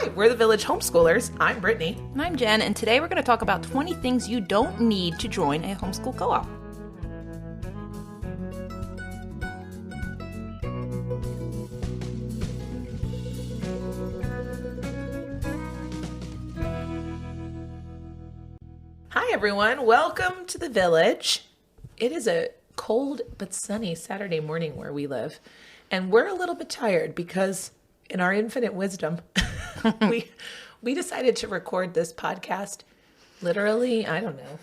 Hi, we're the Village Homeschoolers. I'm Brittany. And I'm Jen, and today we're going to talk about 20 things you don't need to join a homeschool co-op. Hi, everyone. Welcome to the Village. It is a cold but sunny Saturday morning where we live, and we're a little bit tired because in our infinite wisdom, we decided to record this podcast literally, I don't know,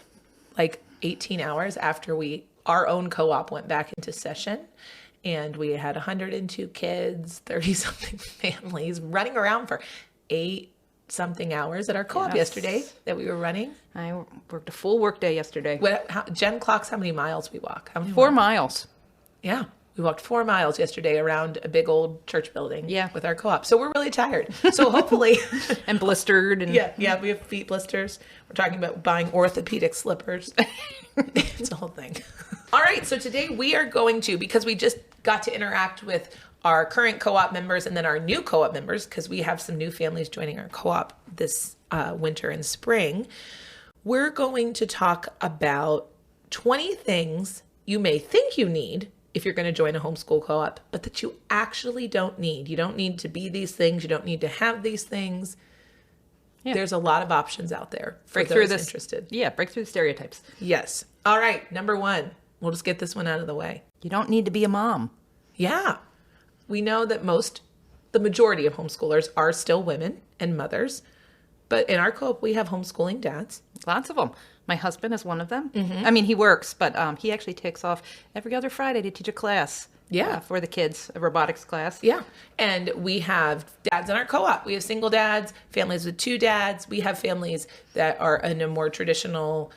like 18 hours after our own co-op went back into session, and we had 102 kids, 30-something families running around for 8-something hours at our co-op yesterday that we were running. I worked a full workday yesterday. Jen clocks how many miles we walk. How many 4 miles. Yeah. We walked 4 miles yesterday around a big old church building with our co-op. So we're really tired. So hopefully... and blistered. And... Yeah, we have feet blisters. We're talking about buying orthopedic slippers. It's a whole thing. All right, so today we are going to, because we just got to interact with our current co-op members and then our new co-op members, because we have some new families joining our co-op this winter and spring, we're going to talk about 20 things you may think you need if you're going to join a homeschool co-op, but that you actually don't need. You don't need to be these things. You don't need to have these things. Yeah. There's a lot of options out there for those interested. Yeah, break through the stereotypes. Yes. All right, number 1. We'll just get this one out of the way. You don't need to be a mom. Yeah. We know that the majority of homeschoolers are still women and mothers, but in our co-op, we have homeschooling dads. Lots of them. My husband is one of them. Mm-hmm. I mean, he works, but he actually takes off every other Friday to teach a class. Yeah. For the kids, a robotics class. Yeah. And we have dads in our co-op. We have single dads, families with 2 dads. We have families that are in a more traditional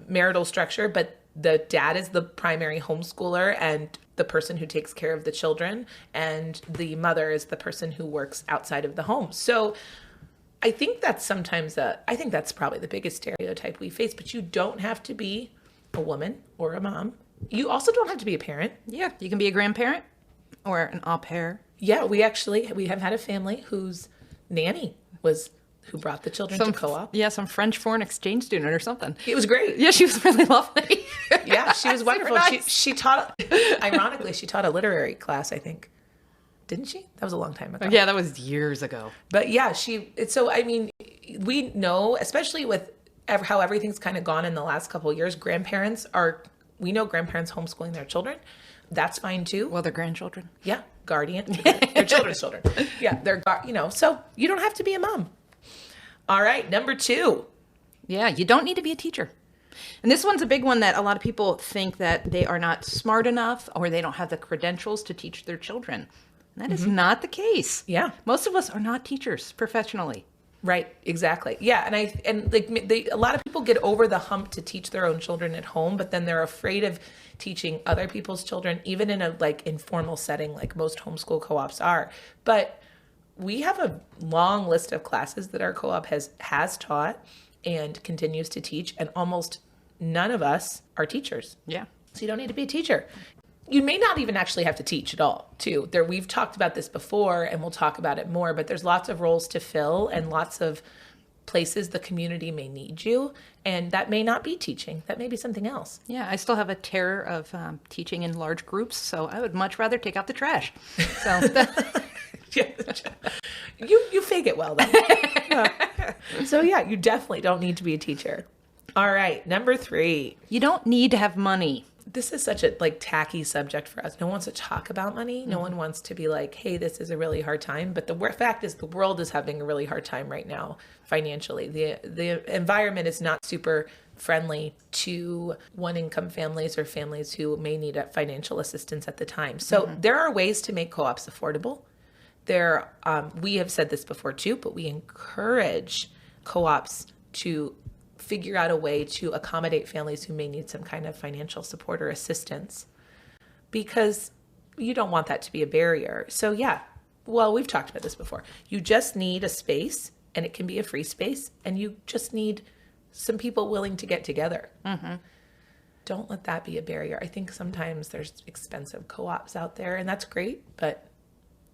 marital structure, but the dad is the primary homeschooler and the person who takes care of the children, and the mother is the person who works outside of the home. So I think that's probably the biggest stereotype we face, but you don't have to be a woman or a mom. You also don't have to be a parent. Yeah, you can be a grandparent or an au pair. Yeah, we have had a family whose nanny was who brought the children to co-op. Yeah, some French foreign exchange student or something. It was great. Yeah, she was really lovely. Yeah, she was wonderful. Nice. She taught, ironically, she taught a literary class, I think. Didn't she? That was a long time ago. Yeah, that was years ago. But yeah, we know, especially with how everything's kind of gone in the last couple of years, grandparents homeschooling their children. That's fine too. Well, their grandchildren. Yeah, guardian. Their children's children. Yeah, so you don't have to be a mom. All right, number 2. Yeah, you don't need to be a teacher. And this one's a big one that a lot of people think that they are not smart enough or they don't have the credentials to teach their children. That is not the case. Yeah. Most of us are not teachers professionally. Right, exactly. Yeah, a lot of people get over the hump to teach their own children at home, but then they're afraid of teaching other people's children, even in a informal setting like most homeschool co-ops are. But we have a long list of classes that our co-op has taught and continues to teach, and almost none of us are teachers. Yeah. So you don't need to be a teacher. You may not even actually have to teach at all, too. We've talked about this before, and we'll talk about it more, but there's lots of roles to fill and lots of places the community may need you, and that may not be teaching. That may be something else. Yeah, I still have a terror of teaching in large groups, so I would much rather take out the trash. So you fake it well, though. So yeah, you definitely don't need to be a teacher. All right, number 3. You don't need to have money. This is such a tacky subject for us. No one wants to talk about money. No one wants to be like, hey, this is a really hard time. But the fact is the world is having a really hard time right now financially. The environment is not super friendly to one-income families or families who may need financial assistance at the time. So there are ways to make co-ops affordable. We have said this before too, but we encourage co-ops to figure out a way to accommodate families who may need some kind of financial support or assistance, because you don't want that to be a barrier. So yeah, well, we've talked about this before. You just need a space, and it can be a free space, and you just need some people willing to get together. Mm-hmm. Don't let that be a barrier. I think sometimes there's expensive co-ops out there, and that's great, but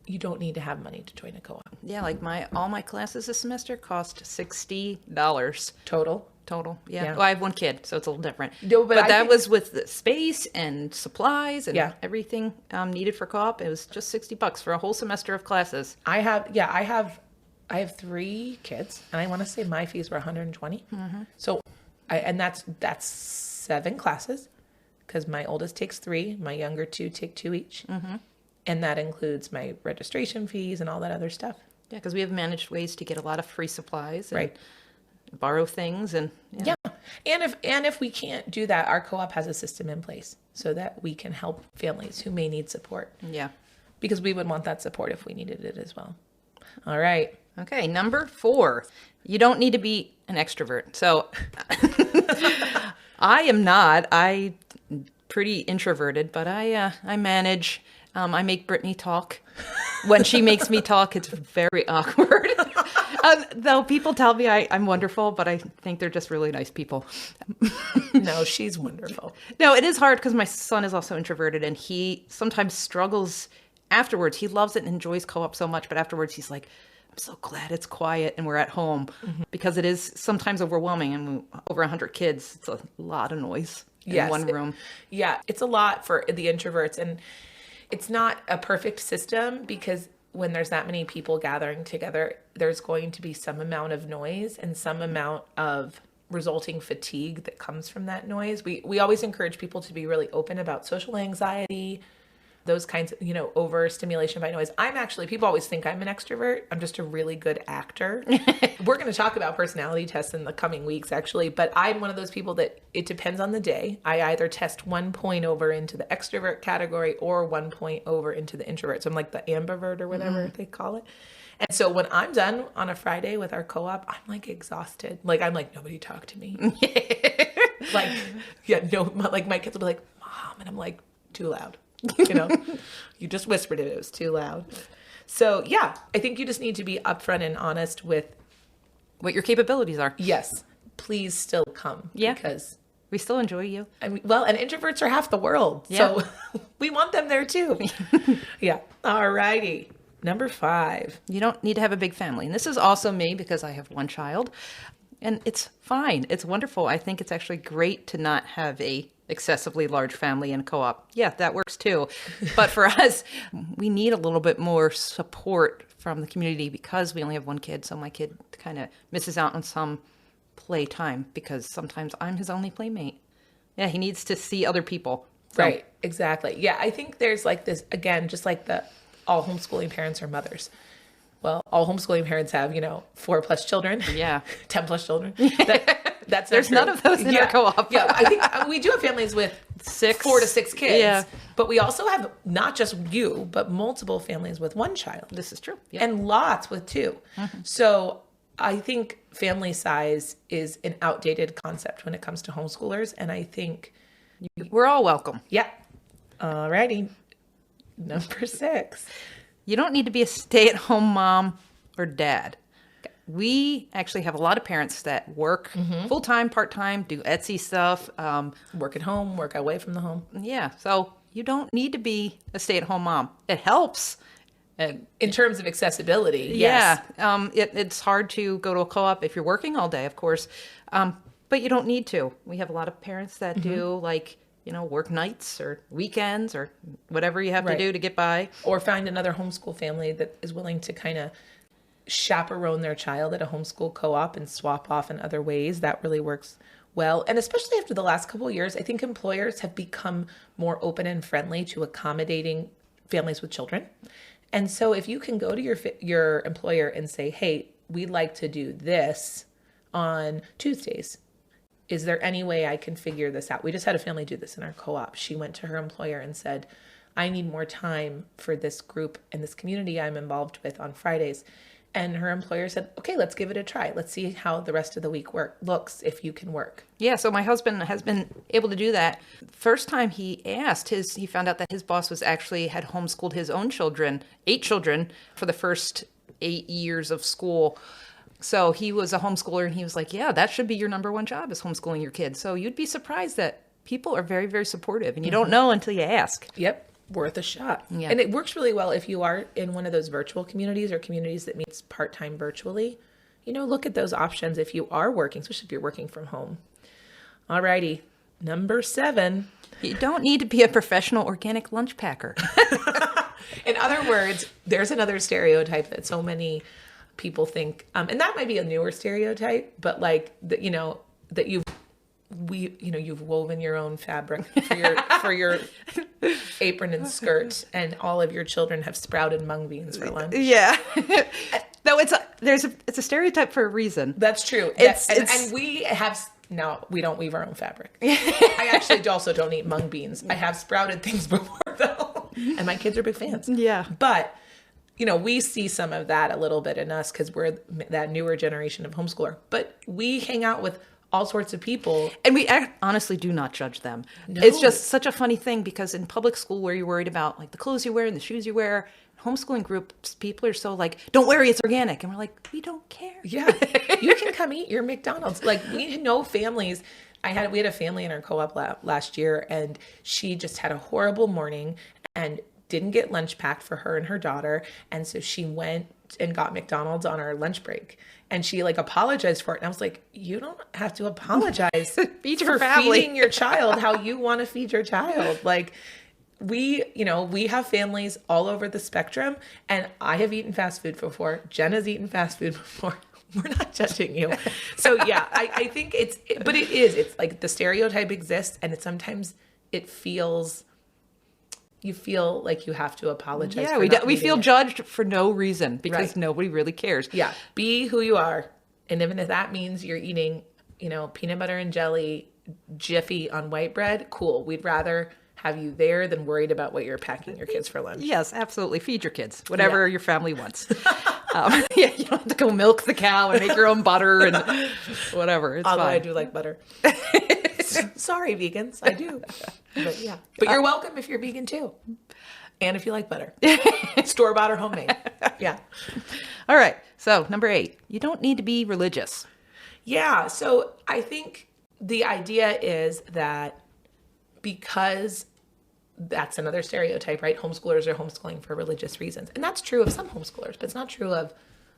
you don't need to have money to join a co-op. Yeah, like all my classes this semester cost $60 Total. Yeah. Yeah. Well, I have one kid, so it's a little different. No, but but I that think- was with the space and supplies and Yeah. everything needed for co-op. It was just $60 for a whole semester of classes. I have 3 kids, and I want to say my fees were $120. So, that's 7 classes, because my oldest takes 3, my younger 2 take 2 each, and that includes my registration fees and all that other stuff. Yeah, because we have managed ways to get a lot of free supplies and Right. borrow things and Yeah, and if we can't do that, our co-op has a system in place so that we can help families who may need support, yeah. because we would want that support if we needed it as well. All right. Okay, number 4. You don't need to be an extrovert. So I am not. I'm pretty introverted, but I manage. I make Brittany talk. When she makes me talk, it's very awkward. Though people tell me I'm wonderful, but I think they're just really nice people. No, she's wonderful. No, it is hard because my son is also introverted, and he sometimes struggles afterwards. He loves it and enjoys co-op so much, but afterwards he's like, I'm so glad it's quiet and we're at home, because it is sometimes overwhelming, and over 100 kids, it's a lot of noise in one room. It's a lot for the introverts, and it's not a perfect system, because when there's that many people gathering together, there's going to be some amount of noise and some amount of resulting fatigue that comes from that noise. We always encourage people to be really open about social anxiety, those kinds of, overstimulation by noise. People always think I'm an extrovert. I'm just a really good actor. We're going to talk about personality tests in the coming weeks, actually, but I'm one of those people that it depends on the day. I either test 1 point over into the extrovert category or 1 point over into the introvert. So I'm like the ambivert or whatever they call it. And so when I'm done on a Friday with our co-op, I'm like exhausted. Like, I'm like, nobody talk to me. My kids will be like, Mom, and I'm like, too loud. You just whispered it was too loud. So yeah, I think you just need to be upfront and honest with What your capabilities are. yes, please still come. Yeah. Because We still enjoy you. and introverts are half the world. Yeah. So we want them there too. Yeah. All righty. Number 5. You don't need to have a big family. And this is also me, because I have one child. And it's fine. It's wonderful. I think it's actually great to not have a excessively large family in co-op. Yeah, that works too. But for us, we need a little bit more support from the community, because we only have one kid. So my kid kind of misses out on some playtime, because sometimes I'm his only playmate. Yeah, he needs to see other people. So- Right. Exactly. Yeah. I think there's like this, again, just like all homeschooling parents are mothers. Well, all homeschooling parents have, 4+ children. Yeah. 10+ children. That's There's none of those in our co-op. Yeah, I think we do have families with 4 to 6 kids. Yeah. But we also have not just you, but multiple families with 1 child. This is true. Yeah. And lots with 2. So I think family size is an outdated concept when it comes to homeschoolers. And I think, We're all welcome. yeah. Alrighty. Number 6. You don't need to be a stay-at-home mom or dad. We actually have a lot of parents that work full-time, part-time, do Etsy stuff. Work at home, work away from the home. Yeah, so you don't need to be a stay-at-home mom. It helps. In terms of accessibility, yes. Yeah, it's hard to go to a co-op if you're working all day, of course, but you don't need to. We have a lot of parents that do work nights or weekends or whatever you have to Right. do to get by. Or find another homeschool family that is willing to kind of chaperone their child at a homeschool co-op and swap off in other ways. That really works well. And especially after the last couple of years, I think employers have become more open and friendly to accommodating families with children. And so if you can go to your employer and say, hey, we'd like to do this on Tuesdays. Is there any way I can figure this out? We just had a family do this in our co-op. She went to her employer and said, I need more time for this group and this community I'm involved with on Fridays. And her employer said, okay, let's give it a try. Let's see how the rest of the week looks if you can work. Yeah, so my husband has been able to do that. First time he asked, he found out that his boss had homeschooled his own children, 8 children, for the first 8 years of school. So he was a homeschooler, and he was like, yeah, that should be your number one job, is homeschooling your kids. So you'd be surprised that people are very, very supportive, and you don't know until you ask. Yep. worth a shot. Yeah. And it works really well if you are in one of those virtual communities or communities that meets part-time virtually. Look at those options if you are working, especially if you're working from home. Alrighty, number 7. You don't need to be a professional organic lunch packer. In other words, there's another stereotype that so many people think, and that might be a newer stereotype, but like that, that you've woven your own fabric for your apron and skirt, and all of your children have sprouted mung beans for lunch. Yeah. No, it's a stereotype for a reason. That's true. And we have. No, we don't weave our own fabric. I actually also don't eat mung beans. I have sprouted things before, though. And my kids are big fans. Yeah. But, we see some of that a little bit in us because we're that newer generation of homeschooler. But we hang out with all sorts of people. And we honestly do not judge them. No. It's just such a funny thing because in public school where you're worried about like the clothes you wear and the shoes you wear, homeschooling groups, people are so like, don't worry, it's organic. And we're like, we don't care. Yeah. You can come eat your McDonald's. Like, we know families. We had a family in our co-op last year, and she just had a horrible morning and didn't get lunch packed for her and her daughter. And so she went and got McDonald's on our lunch break. And she like apologized for it. And I was like, you don't have to apologize for feeding your child how you want to feed your child. Like, we have families all over the spectrum, and I have eaten fast food before. Jen has eaten fast food before. We're not judging you. So yeah, I think it's like the stereotype exists, and sometimes you feel like you have to apologize. Yeah, we feel judged for no reason because nobody really cares. Yeah, be who you are, and even if that means you're eating, peanut butter and jelly, Jiffy on white bread, cool. We'd rather have you there than worried about what you're packing your kids for lunch. Yes, absolutely. Feed your kids, whatever your family wants. You don't have to go milk the cow and make your own butter and whatever. It's Although fine. I do like butter. Sorry, vegans. I do. But yeah. But you're welcome if you're vegan too. And if you like butter. Store-bought or homemade. Yeah. All right. So number 8, you don't need to be religious. Yeah. So I think the idea is that because that's another stereotype, right? Homeschoolers are homeschooling for religious reasons. And that's true of some homeschoolers, but it's not true of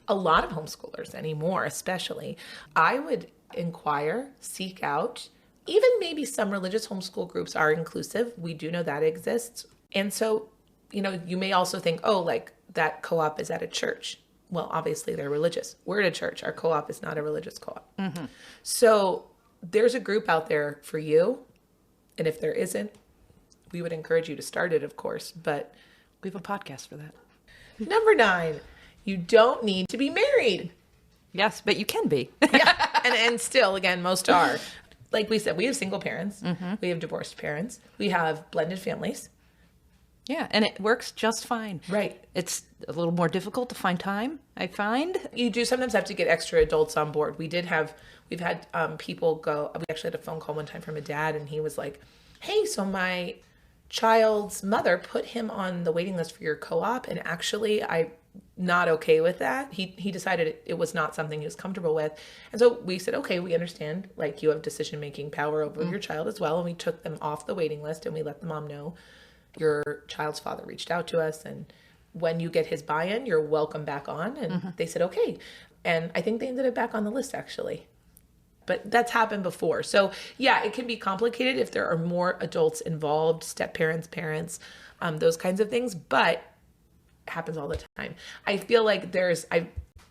a lot of homeschoolers anymore, especially. I would inquire, seek out, even maybe some religious homeschool groups are inclusive. We do know that exists. And so, you may also think, oh, like that co-op is at a church. Well, obviously they're religious. We're at a church. Our co-op is not a religious co-op. Mm-hmm. So there's a group out there for you. And if there isn't, we would encourage you to start it, of course. But we have a podcast for that. Number 9, you don't need to be married. Yes, but you can be. Yeah, and still, again, most are. Like we said, we have single parents. Mm-hmm. We have divorced parents. We have blended families. Yeah, and it works just fine. Right. It's a little more difficult to find time, I find. You do sometimes have to get extra adults on board. We've had people go, we actually had a phone call one time from a dad, and he was like, hey, so my child's mother put him on the waiting list for your co-op, and actually I'm not okay with that. He decided it was not something he was comfortable with. And so we said, okay, we understand, like, you have decision-making power over your child as well. And we took them off the waiting list, and we let the mom know your child's father reached out to us, and when you get his buy-in, you're welcome back on. And they said, okay. And I think they ended up back on the list, actually. But that's happened before. So yeah, it can be complicated if there are more adults involved, step-parents, parents, those kinds of things, but it happens all the time. I feel like there's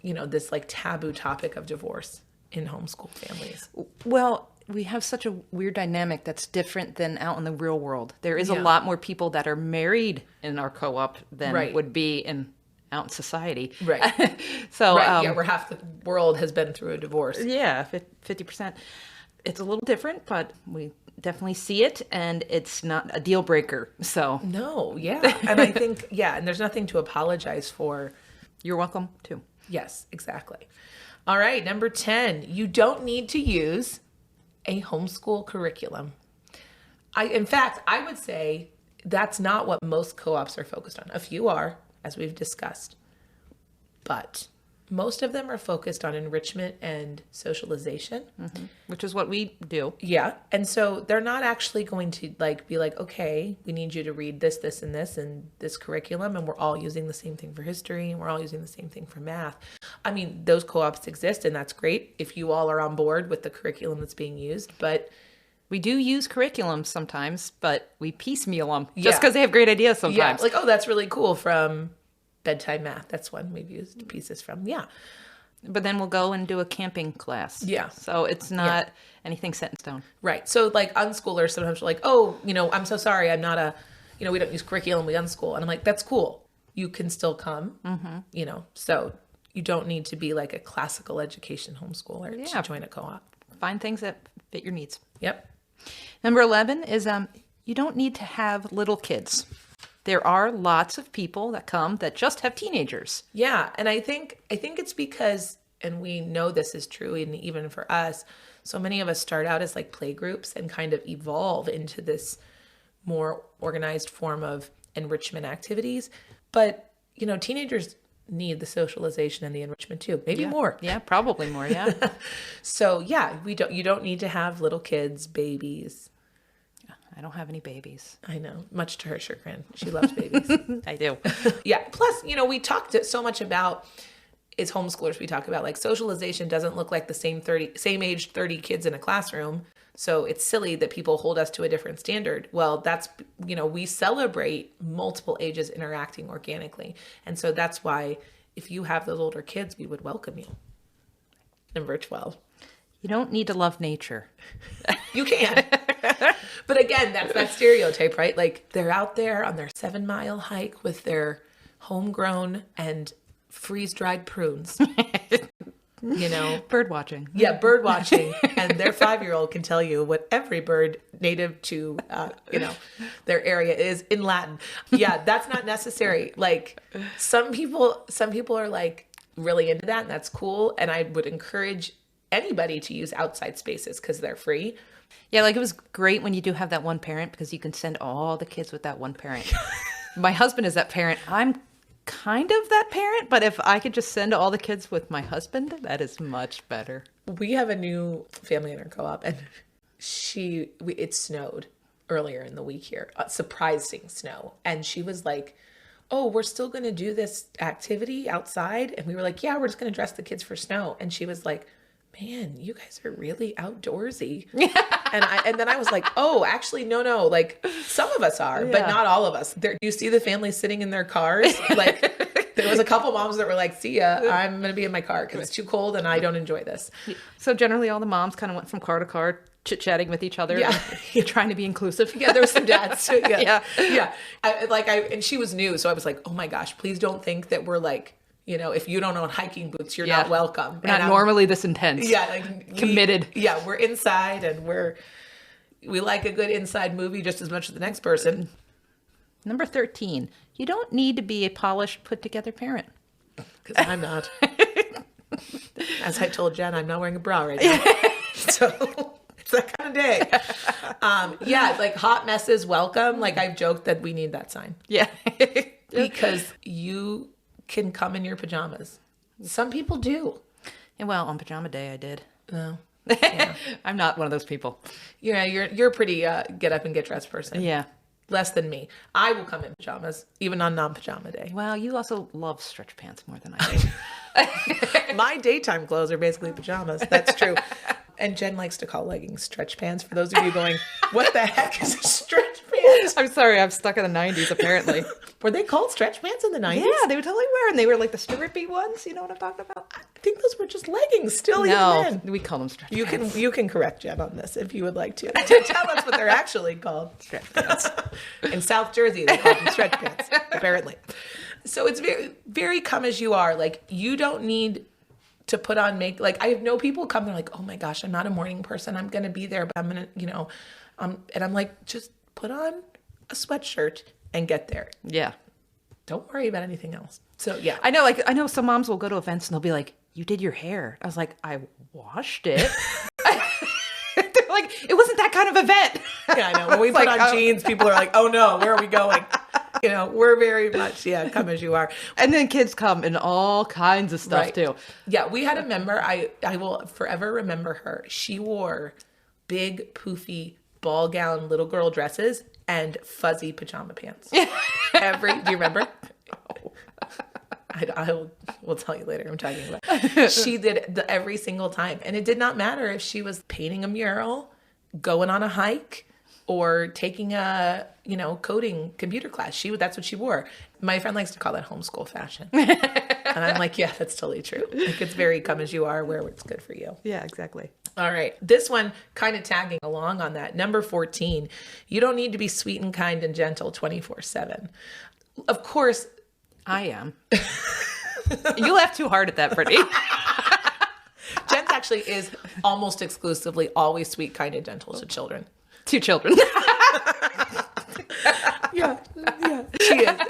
this like taboo topic of divorce in homeschool families. Well, we have such a weird dynamic that's different than out in the real world. There is a lot more people that are married in our co-op than would be out in society. Right. So, where half the world has been through a divorce. Yeah, 50%. It's a little different, but we definitely see it, and it's not a deal breaker. So no, yeah. And I think, and there's nothing to apologize for. You're welcome too. Yes, exactly. All right, number 10, you don't need to use a homeschool curriculum. In fact, I would say that's not what most co-ops are focused on. A few are, as we've discussed. But most of them are focused on enrichment and socialization. Which is what we do. Yeah. And so they're not actually going to like be like, okay, we need you to read this, this, and this, and this curriculum. And we're all using the same thing for history. And we're all using the same thing for math. I mean, those co-ops exist, and that's great if you all are on board with the curriculum that's being used. But we do use curriculums sometimes, but we piecemeal them just because they have great ideas sometimes. Yeah, like, oh, that's really cool from bedtime math. That's one we've used pieces from. Yeah. But then we'll go and do a camping class. Yeah. So it's not anything set in stone. Right. So like unschoolers sometimes are like, oh, I'm so sorry. I'm not we don't use curriculum. We unschool. And I'm like, that's cool. You can still come, so you don't need to be like a classical education homeschooler to join a co-op. Find things that fit your needs. Yep. Number 11 is you don't need to have little kids. There are lots of people that come that just have teenagers. Yeah, and I think it's because, and we know this is true, and even for us, so many of us start out as like play groups and kind of evolve into this more organized form of enrichment activities. But, teenagers need the socialization and the enrichment too, maybe more. Yeah, probably more, yeah. So yeah, you don't need to have little kids, babies. I don't have any babies. I know, much to her chagrin. She loves babies. I do. Yeah. Plus, we talked so much about, as homeschoolers, we talk about like socialization doesn't look like the same age 30 kids in a classroom. So it's silly that people hold us to a different standard. Well, that's, we celebrate multiple ages interacting organically. And so that's why if you have those older kids, we would welcome you. Number 12. You don't need to love nature. You can. But again, that's that stereotype, right? Like they're out there on their 7-mile hike with their homegrown and freeze-dried prunes. Bird watching. Yeah, bird watching. And their 5-year-old can tell you what every bird native to, their area is in Latin. Yeah, that's not necessary. Like some people are like really into that, and that's cool. And I would encourage anybody to use outside spaces because they're free. Yeah, like it was great when you do have that one parent because you can send all the kids with that one parent. My husband is that parent. I'm kind of that parent, but if I could just send all the kids with my husband, that is much better. We have a new family in our co-op, and it snowed earlier in the week here, surprising snow. And she was like, oh, we're still going to do this activity outside. And we were like, yeah, we're just going to dress the kids for snow. And she was like, man, you guys are really outdoorsy. And then I was like, oh, actually, no. Like some of us are, but not all of us. You see the family sitting in their cars. Like there was a couple moms that were like, see ya, I'm going to be in my car because it's too cold and I don't enjoy this. So generally all the moms kind of went from car to car, chit-chatting with each other, trying to be inclusive. Yeah, there was some dads too. Yeah. And she was new. So I was like, oh my gosh, please don't think that we're like, if you don't own hiking boots, you're not welcome. We're not normally this intense. Yeah. Like committed. We're inside and we like a good inside movie just as much as the next person. Number 13, you don't need to be a polished, put together parent. Because I'm not. As I told Jen, I'm not wearing a bra right now. So it's that kind of day. Like hot messes welcome. Like I've joked that we need that sign. Yeah. Because you can come in your pajamas. Some people do. And well, on pajama day I did. Oh. Yeah. I'm not one of those people. Yeah, you're a pretty get up and get dressed person. Yeah. Less than me. I will come in pajamas, even on non-pajama day. Well, you also love stretch pants more than I do. My daytime clothes are basically pajamas. That's true. And Jen likes to call leggings stretch pants. For those of you going, what the heck is a stretch pants? I'm sorry, I'm stuck in the 90s apparently. Were they called stretch pants in the 90s? Yeah, they were totally wearing. They were like the strippy ones. You know what I'm talking about? I think those were just leggings still. No, even then. We call them stretch pants. You can correct Jen on this if you would like to. Tell us what they're actually called. Stretch pants. In South Jersey, they call them stretch pants, apparently. So it's very, very come as you are. Like you don't need to put on like I have no people come, they're like, oh my gosh, I'm not a morning person. I'm going to be there, but I'm going to, and I'm like, just put on a sweatshirt and get there. Yeah. Don't worry about anything else. So yeah. I know some moms will go to events and they'll be like, you did your hair. I was like, I washed it. They're like, it wasn't that kind of event. Yeah, I know. When we put on jeans, people are like, oh no, where are we going? We're very much, come as you are. And then kids come in all kinds of stuff Right. too. Yeah, we had a member, I will forever remember her. She wore big, poofy, ball gown little girl dresses and fuzzy pajama pants. Do you remember? I will tell you later. I'm talking about. She did every single time. And it did not matter if she was painting a mural, going on a hike, or taking a, coding computer class. That's what she wore. My friend likes to call that homeschool fashion. And I'm like, yeah, that's totally true. Like, it's very come as you are, wear what's good for you. Yeah, exactly. All right. This one kind of tagging along on that. Number 14, you don't need to be sweet and kind and gentle 24/7. Of course. I am. You laugh too hard at that, Brittany. Jen's actually is almost exclusively always sweet, kind, and gentle to children. 2 children. Yeah. She is.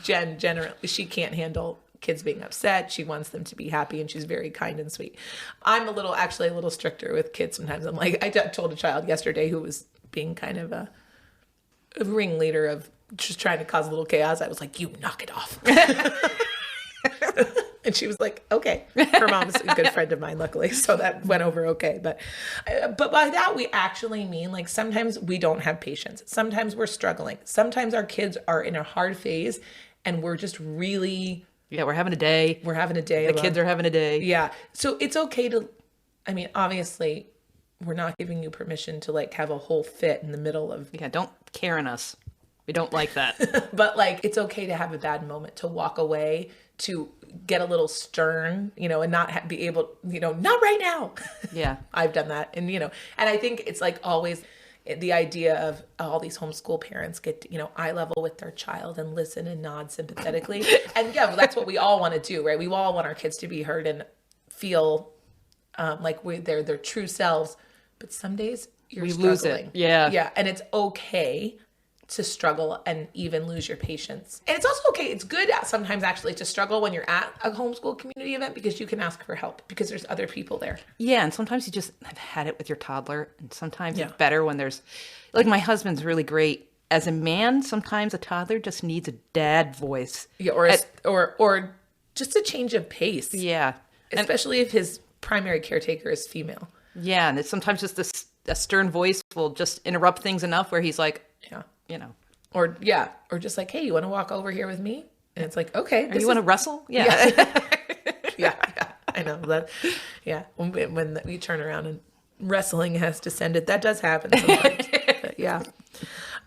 Jen, generally, she can't handle kids being upset. She wants them to be happy, and she's very kind and sweet. I'm a little stricter with kids sometimes. I'm like, I told a child yesterday who was being kind of a ringleader of just trying to cause a little chaos. I was like, you knock it off. And she was like, okay. Her mom's a good friend of mine, luckily. So that went over okay. But by that, we actually mean, like, sometimes we don't have patience. Sometimes we're struggling. Sometimes our kids are in a hard phase and we're just really... Yeah, we're having a day. The kids are having a day. Yeah. So it's okay to... obviously, we're not giving you permission to, like, have a whole fit in the middle of... Yeah, don't Karen us. We don't like that. But, like, it's okay to have a bad moment, to walk away, to get a little stern, and not be able, not right now. Yeah. I've done that. And, and I think it's like always the idea of all these homeschool parents get, eye level with their child and listen and nod sympathetically. And yeah, that's what we all want to do, right? We all want our kids to be heard and feel like they're their true selves. But some days you're struggling. Lose it. Yeah. Yeah. And it's okay to struggle and even lose your patience. And it's also okay. It's good sometimes actually to struggle when you're at a homeschool community event because you can ask for help because there's other people there. Yeah. And sometimes you just have had it with your toddler. And sometimes it's better when there's, like, my husband's really great. As a man, sometimes a toddler just needs a dad voice. Yeah. Or just a change of pace. Yeah. Especially if his primary caretaker is female. Yeah. And it's sometimes just a stern voice will just interrupt things enough where he's like, Or just like, hey, you want to walk over here with me? And it's like, okay. Or you want to wrestle? Yeah. Yeah, I know that. Yeah. When we turn around and wrestling has descended, that does happen sometimes. But yeah.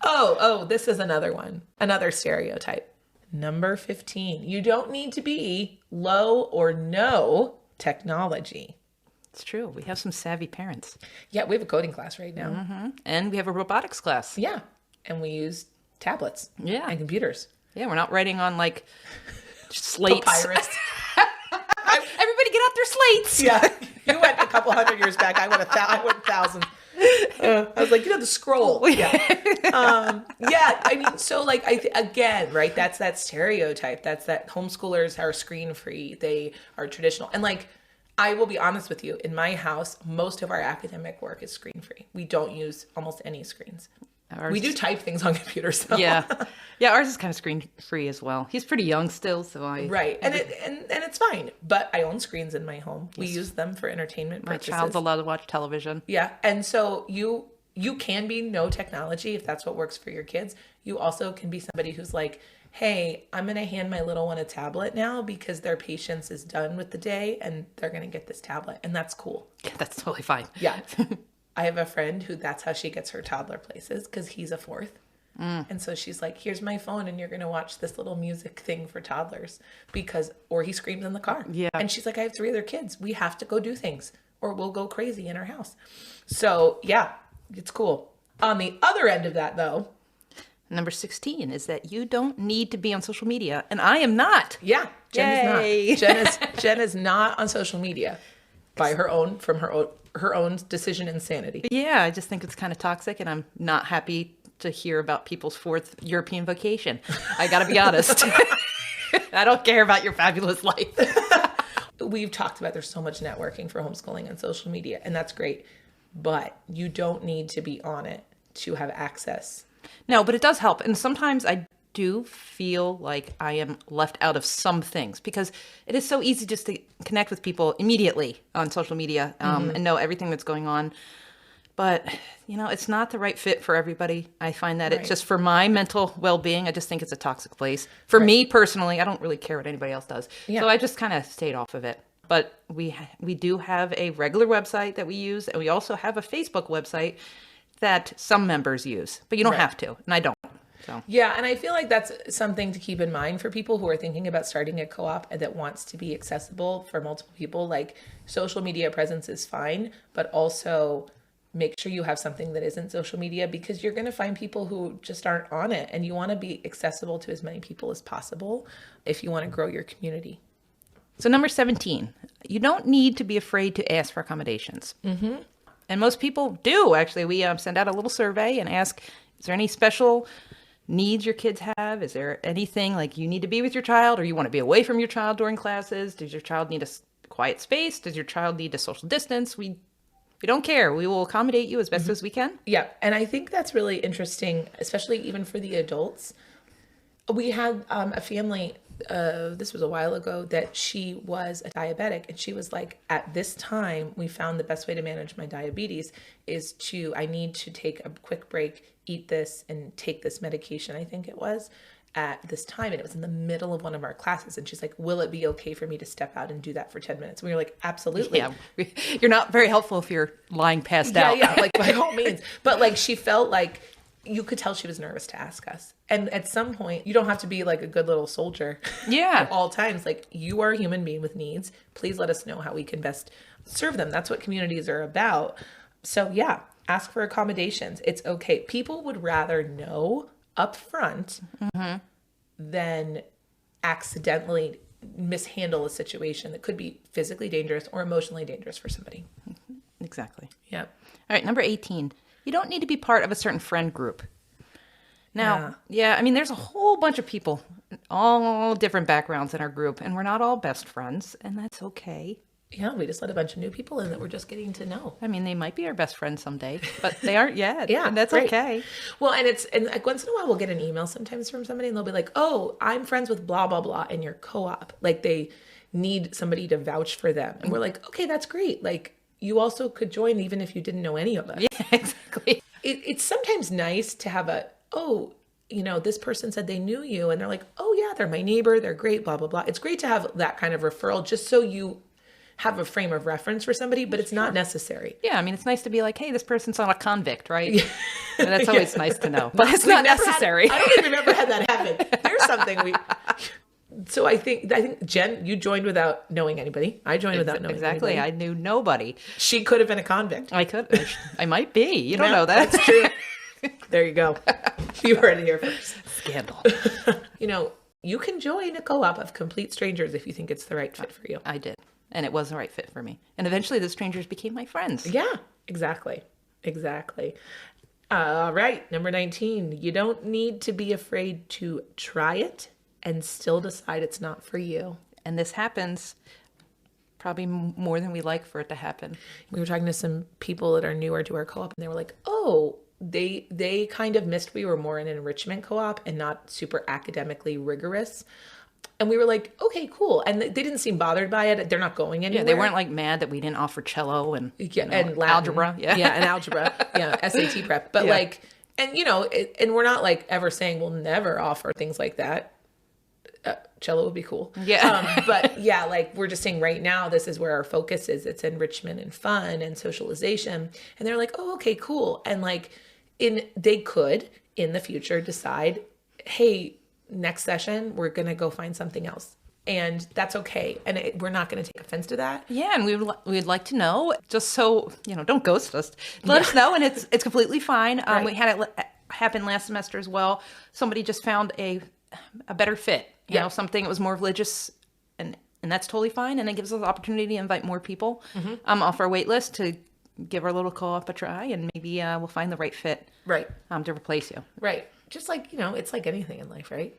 Oh, this is another one. Another stereotype. Number 15. You don't need to be low or no technology. It's true. We have some savvy parents. Yeah, we have a coding class right now. Mm-hmm. And we have a robotics class. Yeah. And we use tablets. Yeah. And computers. Yeah, we're not writing on, like, slates. Papyrus. Everybody get out their slates. Yeah. You went a couple hundred years back. I went thousands. I was like, the scroll. Yeah. So like, again, right. That's that stereotype. That's that homeschoolers are screen free. They are traditional. And like, I will be honest with you, in my house, most of our academic work is screen free. We don't use almost any screens. We do type things on computers, though. Yeah. Yeah, ours is kind of screen free as well. He's pretty young still, so Right. And it's fine. But I own screens in my home. Yes. We use them for entertainment purposes. My child's allowed to watch television. Yeah. And so you can be no technology if that's what works for your kids. You also can be somebody who's like, hey, I'm going to hand my little one a tablet now because their patience is done with the day and they're going to get this tablet. And that's cool. Yeah, that's totally fine. Yeah. I have a friend who that's how she gets her toddler places because he's a fourth. And so she's like, here's my phone and you're going to watch this little music thing for toddlers or he screams in the car. Yeah. And she's like, I have 3 other kids. We have to go do things or we'll go crazy in our house. So yeah, it's cool. On the other end of that though. Number 16 is that you don't need to be on social media. And I am not. Yeah. Jen is not. Jen is not on social media from her own decision insanity. Yeah, I just think it's kind of toxic and I'm not happy to hear about people's 4th European vacation. I got to be honest. I don't care about your fabulous life. We've talked about there's so much networking for homeschooling on social media, and that's great. But you don't need to be on it to have access No, but it does help. And sometimes I do feel like I am left out of some things because it is so easy just to connect with people immediately on social media and know everything that's going on. But, it's not the right fit for everybody. I find that it's just for my mental well-being, I just think it's a toxic place. For me personally, I don't really care what anybody else does. Yeah. So I just kind of stayed off of it. But we do have a regular website that we use, and we also have a Facebook website that some members use. But you don't have to, and I don't. So. Yeah, and I feel like that's something to keep in mind for people who are thinking about starting a co-op that wants to be accessible for multiple people. Like, social media presence is fine, but also make sure you have something that isn't social media, because you're going to find people who just aren't on it, and you want to be accessible to as many people as possible if you want to grow your community. So number 17, you don't need to be afraid to ask for accommodations. Mm-hmm. And most people do, actually. We send out a little survey and ask, is there any special needs your kids have? Is there anything like you need to be with your child, or you want to be away from your child during classes? Does your child need a quiet space? Does your child need a social distance? We don't care. We will accommodate you as best as we can. Yeah. And I think that's really interesting, especially even for the adults. We had a family, this was a while ago, that she was a diabetic. And she was like, at this time, we found the best way to manage my diabetes is I need to take a quick break, eat this, and take this medication, I think it was, at this time. And it was in the middle of one of our classes. And she's like, will it be okay for me to step out and do that for 10 minutes? And we were like, absolutely. Yeah. You're not very helpful if you're lying passed out. Yeah, like by all means. But like, she felt like, you could tell she was nervous to ask us. And at some point, you don't have to be like a good little soldier at all times. Like, you are a human being with needs. Please let us know how we can best serve them. That's what communities are about. So yeah, ask for accommodations. It's okay. People would rather know up front than accidentally mishandle a situation that could be physically dangerous or emotionally dangerous for somebody. Exactly. Yeah. All right, number 18. You don't need to be part of a certain friend group. Now, I mean, there's a whole bunch of people, all different backgrounds in our group, and we're not all best friends, and that's okay. Yeah, we just let a bunch of new people in that we're just getting to know. I mean, they might be our best friends someday, but they aren't yet. And that's great. Okay. Well, and like once in a while we'll get an email sometimes from somebody and they'll be like, oh, I'm friends with blah, blah, blah in your co-op. Like, they need somebody to vouch for them. And we're like, okay, that's great. Like, you also could join even if you didn't know any of us. Yeah, exactly. It's sometimes nice to have this person said they knew you, and they're like, oh yeah, they're my neighbor, they're great, blah, blah, blah. It's great to have that kind of referral just so you have a frame of reference for somebody, but it's not necessary. Yeah, I mean, it's nice to be like, hey, this person's not a convict, right? Yeah. And that's always nice to know. But it's not necessary. I don't think we've ever had that happen. Here's something So I think Jen, you joined without knowing anity. I joined without knowing anybody. I knew nobody. She could have been a convict. I might be. You don't know that. That's true. There you go. You heard it here first. Scandal. You can join a co-op of complete strangers if you think it's the right fit for you. I did. And it was the right fit for me. And eventually the strangers became my friends. Yeah, exactly. All right. Number 19. You don't need to be afraid to try it and still decide it's not for you. And this happens probably more than we like for it to happen. We were talking to some people that are newer to our co-op, and they were like, oh, they kind of missed we were more an enrichment co-op and not super academically rigorous. And we were like, okay, cool. And they didn't seem bothered by it. They're not going anywhere. Yeah, they weren't like mad that we didn't offer cello and, and Latin. Algebra. Yeah, and algebra. Yeah, SAT prep. But and we're not like ever saying we'll never offer things like that. Cello would be cool. Yeah. But yeah, like we're just saying right now, this is where our focus is. It's enrichment and fun and socialization. And they're like, oh, okay, cool. And like they could in the future decide, hey, next session, we're going to go find something else. And that's okay. And we're not going to take offense to that. Yeah. And we'd like to know, just so, don't ghost us. Let us know. And it's completely fine. Right. We had it happen last semester as well. Somebody just found a better fit. You know, something that was more religious, and that's totally fine. And it gives us the opportunity to invite more people off our wait list to give our little co-op a try, and maybe we'll find the right fit to replace you. Right. Just like, it's like anything in life, right?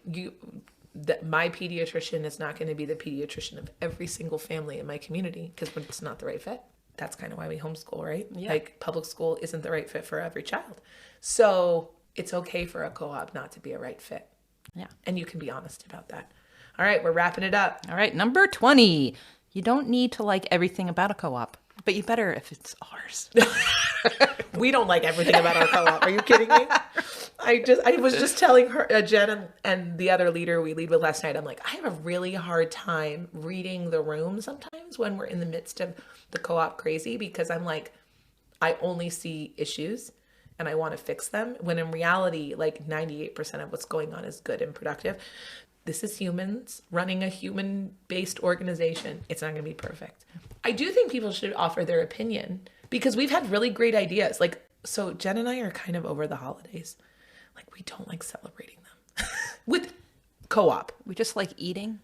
My pediatrician is not going to be the pediatrician of every single family in my community because it's not the right fit. That's kind of why we homeschool, right? Yeah. Like public school isn't the right fit for every child. So it's okay for a co-op not to be a right fit. Yeah. And you can be honest about that. All right, we're wrapping it up. All right, number 20. You don't need to like everything about a co-op, but you better if it's ours. We don't like everything about our co-op. Are you kidding me? I was just telling her, Jen and the other leader we lead with last night, I'm like, I have a really hard time reading the room sometimes when we're in the midst of the co-op crazy, because I'm like, I only see issues and I want to fix them, when in reality, like 98% of what's going on is good and productive. This is humans running a human-based organization. It's not going to be perfect. I do think people should offer their opinion, because we've had really great ideas. Like, so Jen and I are kind of over the holidays. Like, we don't like celebrating them with co-op. We just like eating.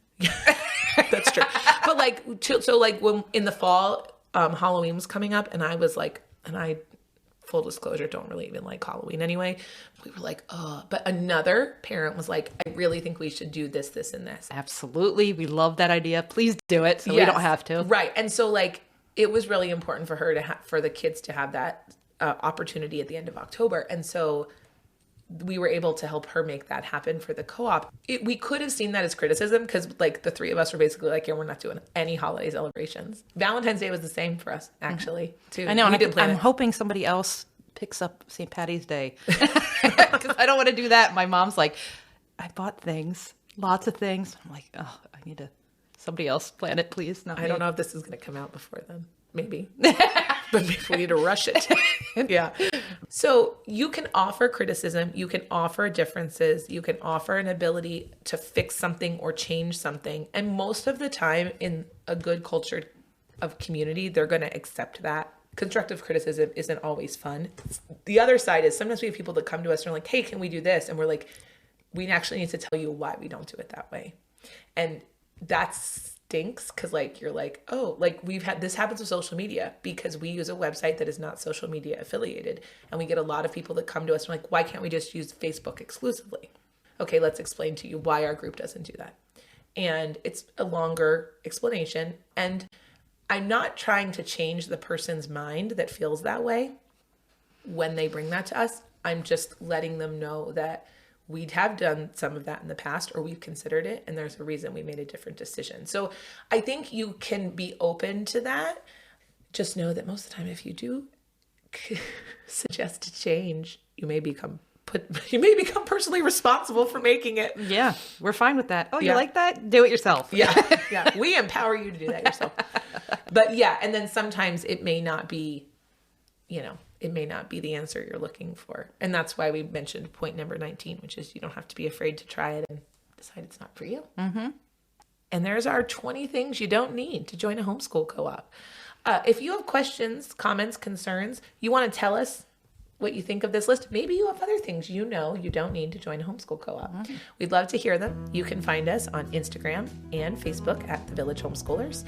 That's true. But like, so like when in the fall, Halloween was coming up, and I was like, full disclosure, don't really even like Halloween anyway. We were like, oh, but another parent was like, I really think we should do this, this, and this. Absolutely. We love that idea. Please do it so we don't have to. Right. And so like, it was really important for her to for the kids to have that opportunity at the end of October. And so we were able to help her make that happen for the co-op. We could have seen that as criticism, because like the three of us were basically like, yeah, we're not doing any holiday celebrations. Valentine's Day was the same for us, actually, too. I know. And I'm hoping somebody else picks up St. Patty's Day, because I don't want to do that. My mom's like, I bought things, lots of things. I'm like, oh, I need to, somebody else plan it, please. Not I me. don't know if this is going to come out before then. Maybe. But maybe we need to rush it. Yeah. So you can offer criticism. You can offer differences. You can offer an ability to fix something or change something. And most of the time in a good culture of community, they're going to accept that. Constructive criticism isn't always fun. The other side is sometimes we have people that come to us and are like, hey, can we do this? And we're like, we actually need to tell you why we don't do it that way. And that stinks, because like, you're like, oh, like this happens with social media, because we use a website that is not social media affiliated. And we get a lot of people that come to us and are like, why can't we just use Facebook exclusively? Okay, let's explain to you why our group doesn't do that. And it's a longer explanation. And I'm not trying to change the person's mind that feels that way when they bring that to us. I'm just letting them know that we'd have done some of that in the past, or we've considered it, and there's a reason we made a different decision. So I think you can be open to that. Just know that most of the time, if you do suggest a change, you may become personally responsible for making it. Yeah, we're fine with that. Oh, you like that? Do it yourself. Yeah. We empower you to do that yourself. But yeah, and then sometimes it may not be, it may not be the answer you're looking for. And that's why we mentioned point number 19, which is you don't have to be afraid to try it and decide it's not for you. Mm-hmm. And there's our 20 things you don't need to join a homeschool co-op. If you have questions, comments, concerns, you want to tell us what you think of this list. Maybe you have other things you don't need to join a homeschool co-op. Mm-hmm. We'd love to hear them. You can find us on Instagram and Facebook at The Village Homeschoolers.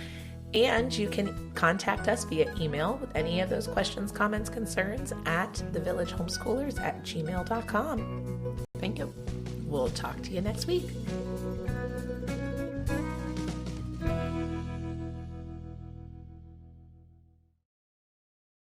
And you can contact us via email with any of those questions, comments, concerns at thevillagehomeschoolers@gmail.com. Thank you. We'll talk to you next week.